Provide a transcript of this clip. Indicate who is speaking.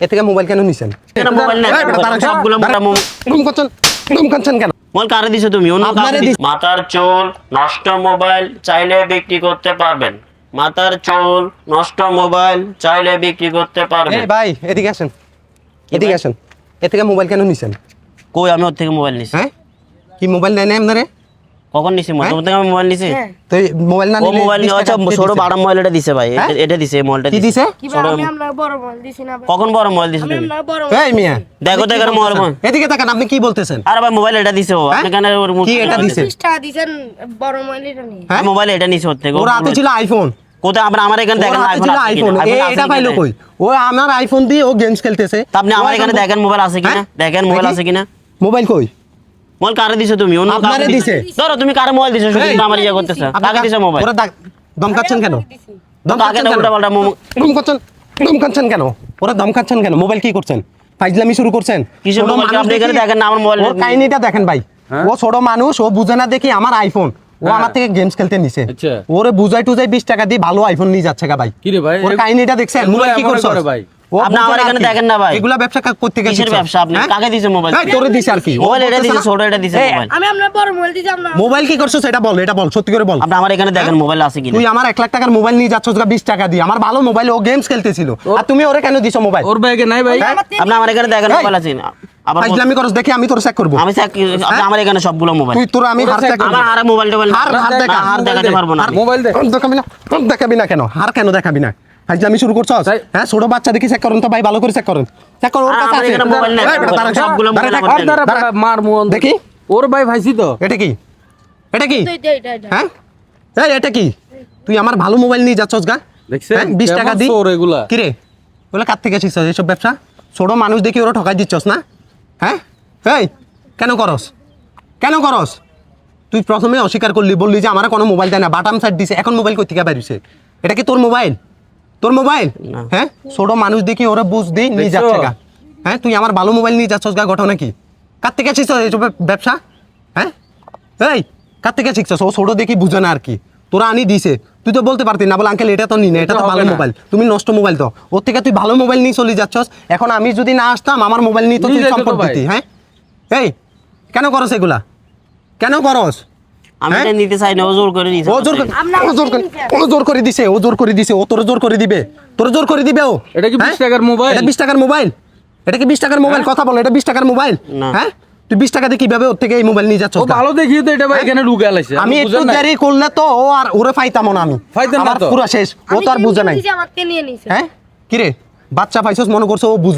Speaker 1: এ থেকে মোবাইল কেন নিছেন?
Speaker 2: এটা মোবাইল না, সবগুলো
Speaker 1: করছেন কেন?
Speaker 2: মোবাইল কারে দিছো তুমি? অন্য
Speaker 1: আপনারে
Speaker 2: কারে দিছো? মাথার চুল নষ্ট মোবাইল চাইলে বিক্রি করতে পারবেন। মাথার চুল নষ্ট মোবাইল চাইলে বিক্রি করতে পারবেন।
Speaker 1: এই ভাই এদিকে আসেন, এদিকে আসেন। এ থেকে মোবাইল কেন নিছেন?
Speaker 2: কই আমি ওর থেকে মোবাইল নিছি?
Speaker 1: হ্যাঁ কি মোবাইল নেয় না আপনারে?
Speaker 2: কখন নিছি? তোমার থেকে আমি মোবাইল নিছি?
Speaker 1: তো এই মোবাইল না
Speaker 2: ও
Speaker 1: নিলে
Speaker 2: মোবাইল
Speaker 1: 20 টাকা
Speaker 2: আচ্ছা
Speaker 1: দিয়ে
Speaker 2: ছোট
Speaker 1: দিছেন।
Speaker 2: বড় মোবাইল এটা দিছে ভাই,
Speaker 1: হ্যাঁ?
Speaker 2: এটা দিছে, এই মোবাইলটা
Speaker 1: কি দিছে?
Speaker 3: কি ভাই আমি আমরা বড় মোবাইল দিছি না ভাই।
Speaker 2: কখন বড় মোবাইল দিছো
Speaker 3: আমি
Speaker 2: তুমি?
Speaker 3: আমরা বড়
Speaker 1: এই মিয়া
Speaker 2: দেখো তো এখানে মোবাইল।
Speaker 1: এদিকে তাকান, আপনি কি বলতেছেন?
Speaker 2: আরে ভাই মোবাইল এটা দিছে ও,
Speaker 1: হ্যাঁ?
Speaker 2: আপনি কেন ওর মুখ
Speaker 1: কি এটা দিছে?
Speaker 3: 20 টাকা দিছেন বড় মোবাইল এটা নিয়ে।
Speaker 1: হ্যাঁ
Speaker 2: মোবাইল এটা নিছে ওর থেকে।
Speaker 1: ওর হাতে ছিল আইফোন,
Speaker 2: কোথায় আপনার আমার এখানে
Speaker 1: ওর
Speaker 2: দেখেন
Speaker 1: হাতে ছিল আইফোন। এটা পাইলো কই? ও আমার আইফোন দিয়ে ও গেমস খেলতেছে।
Speaker 2: আপনি আমার এখানে দেখেন মোবাইল আছে কিনা,
Speaker 1: হ্যাঁ?
Speaker 2: দেখেন মোবাইল
Speaker 1: দেখি।
Speaker 2: আছে কিনা।
Speaker 1: মোবাইল কই?
Speaker 2: মোবাইল কারে দিছো তুমি? অন্য
Speaker 1: আপনারে
Speaker 2: কারে
Speaker 1: দিছে।
Speaker 2: ধরো তুমি কারে মোবাইল দিছো? শুধু
Speaker 1: এই,
Speaker 2: আমার ইয়া করতেছ। কাকে দিছো মোবাইল?
Speaker 1: ওরা দমকাচ্ছেন কেন?
Speaker 2: কাকে না উল্টা পাল্টা
Speaker 1: দমকাচ্ছেন কেন? ওরা দমকাচ্ছেন কেন? মোবাইল কি করছেন? ফাইজলামি শুরু করছেন?
Speaker 2: কিসের
Speaker 1: ছোট
Speaker 2: মোবাইল?
Speaker 1: মানুষ
Speaker 2: আপনি এখানে
Speaker 1: দেখি-
Speaker 2: দেখেন না আমার মোবাইল।
Speaker 1: ওর কাহিনীটা দেখেন ভাই। ও ছোট মানুষ, ও বুঝে না দেখি আমার আইফোন, ও আমার থেকে গেমস খেলতে নিছে।
Speaker 4: আচ্ছা।
Speaker 1: ওরে বুঝাই টুজাই 20 টাকা দিয়ে ভালো আইফোন নিয়ে যাচ্ছে গা ভাই।
Speaker 4: কি রে ভাই?
Speaker 1: ওর কাহিনীটা দেখছেন?
Speaker 4: এগুলো
Speaker 1: মোবাইল কি
Speaker 4: এমন
Speaker 1: করছো
Speaker 4: করে ভাই?
Speaker 1: ও
Speaker 2: আপনি
Speaker 1: বুঝে
Speaker 2: আমার
Speaker 1: না
Speaker 2: এখানে
Speaker 1: আর কি।
Speaker 2: দেখেন না ভাই।
Speaker 1: এগুলা ব্যবসা করতে গেছে।
Speaker 2: কিসের ব্যবসা? আপনি কাকে দিছে মোবাইল?
Speaker 1: এই তোরে দিছে আর কি। ও
Speaker 2: মোবাইল এটা
Speaker 1: বলতেছে
Speaker 2: দিছে,
Speaker 1: না?
Speaker 2: ছোট এটা দিছে
Speaker 1: এই,
Speaker 2: মোবাইল।
Speaker 3: আমি আমরা বড় মোবাইল দিছি আমরা।
Speaker 1: মোবাইল কি করছো সেটা বল, এটা বল, সত্যি করে বল।
Speaker 2: আপনি আমার এখানে দেখেন মোবাইল আছে কিনা।
Speaker 1: তুই আমার 1 লাখ টাকার মোবাইল নিয়ে যাচ্ছ 20 টাকা দিয়ে, আমার ভালো মোবাইল, ও গেমস খেলতেছিল, আর তুমি ওরে কেন দিছো মোবাইল?
Speaker 4: ওর ব্যাগে নাই ভাই।
Speaker 2: আপনি আমার এখানে দেখেন
Speaker 1: এই,
Speaker 2: মোবাইল আছে কিনা। আবার
Speaker 1: ফাইজলামি করছ দেখি আমি তোর চেক করব।
Speaker 2: আমি আপনি আমার এখানে সবগুলো মোবাইল।
Speaker 1: তুই তোর আমি হার চেক করব।
Speaker 2: আমার আর মোবাইল টোবাইল
Speaker 1: হার দেখা,
Speaker 2: হার দেখাতে পারবো না।
Speaker 4: মোবাইল দে।
Speaker 1: দেখাবি না, দেখাবি না কেন? হার কেন দেখাবি না? ফাইজলামি শুরু করছস?
Speaker 4: তাই।
Speaker 1: হ্যাঁ ছোট বাচ্চা দেখি চেক করুন তো ভাই, ভালো করে চেক করুন। চেক কর, ওর
Speaker 2: আর
Speaker 1: কাছে
Speaker 2: আমার
Speaker 1: আছে।
Speaker 2: এখানে মোবাইল নাই।
Speaker 1: এই বেটা, দাঁড়া,
Speaker 2: সবগুলো মোবাইল
Speaker 1: দাঁড়া,
Speaker 2: আমার
Speaker 1: দাঁড়া,
Speaker 4: দাঁড়া,
Speaker 1: দাঁড়া।
Speaker 4: মার মন
Speaker 1: দেখি
Speaker 4: ওর ভাই ভাইছি তো।
Speaker 1: এটা কি? এটা কি?
Speaker 3: এটা
Speaker 1: হ্যাঁ এই এটা কি? তুই আমার ভালো মোবাইল নিয়ে যাচ্ছস গা?
Speaker 4: দেখছেন?
Speaker 1: 20 টাকা
Speaker 4: কেমন
Speaker 1: দি।
Speaker 4: চোর এগুলা?
Speaker 1: কি রে? ওগুলা কার থেকে শিখছস এইসব ব্যবসা? ছোট মানুষ দেখি ওরা ঠকাই দিচ্ছস না? হ্যাঁ এই কেন করস? কেন করস? তুই প্রথমে অস্বীকার করলি, বললি যে আমার কোনো মোবাইল দেয় না, বাটাম সাইড দিছে, এখন মোবাইল কই থেকে বাইরিছে? এটা কি তোর মোবাইল? তোর মোবাইল?
Speaker 2: না।
Speaker 1: হ্যাঁ ছোট মানুষ দেখি ওরা বুঝ দি নিয়ে
Speaker 4: দেখছো?
Speaker 1: যাচ্ছে গা। হ্যাঁ তুই আমার ভালো মোবাইল নিয়ে যাচ্ছস গা, ঘটনা কি? কার থেকে শিখছস এইসব ব্যবসা? হ্যাঁ এই কার থেকে শিখছস? ও ছোট দেখি বুঝে না আর কি, তোরা আনি দিছে। তুই তো বলতে পারতি না, বলে আঙ্কেল এটা তো নি না, এটা তো
Speaker 4: হবে
Speaker 1: ভালো
Speaker 4: না।
Speaker 1: মোবাইল, তুমি নষ্ট মোবাইল তো। ওর থেকে তুই ভালো মোবাইল নিয়ে চলে যাচ্ছস। এখন আমি যদি না আসতাম আমার মোবাইল নিয়ে তো তুই
Speaker 4: নিয়ে যেত তো
Speaker 1: সম্পদ
Speaker 4: ভাই।
Speaker 1: দিতি। হ্যাঁ এই কেন করস এগুলা? কেন করস?
Speaker 2: আমি
Speaker 1: হ্যাঁ?
Speaker 2: এটা নিতে চাই না, ও জোর করে নিছে।
Speaker 1: ও জোর করে,
Speaker 3: আপনার
Speaker 1: ও জোর করে, ও জোর করে দিছে, ও জোর করে দিছে, ও তোর জোর করে দিবে, তোর জোর করে দিবে ও।
Speaker 4: এটা কি 20
Speaker 1: হ্যাঁ?
Speaker 4: টাকার মোবাইল?
Speaker 1: এটা 20 টাকার মোবাইল? এটা কি 20 টাকার মোবাইল? কথা বল, এটা 20 টাকার মোবাইল?
Speaker 2: না।
Speaker 1: হ্যাঁ তুই 20 টাকা দিয়ে কিভাবে ওর থেকে এই মোবাইল নিয়ে যাচ্ছস?
Speaker 4: ও ভালো দেখিয়ে তো এটা ভাই এখানে ঢুকে আলাইছে।
Speaker 1: আমি একটু
Speaker 4: বুঝেন নাই?
Speaker 1: দেরি করলে তো ও আর ওরে ফাইতাম না আমি।
Speaker 4: ফাইতেন না
Speaker 1: আমার
Speaker 4: তো।
Speaker 1: পুরো শেষ, ও তো আর বুঝে নাই।
Speaker 3: আমার কে নিয়ে নিছে।
Speaker 1: হ্যাঁ কি রে বাচ্চা পাইছস মনে করছো ও বুঝ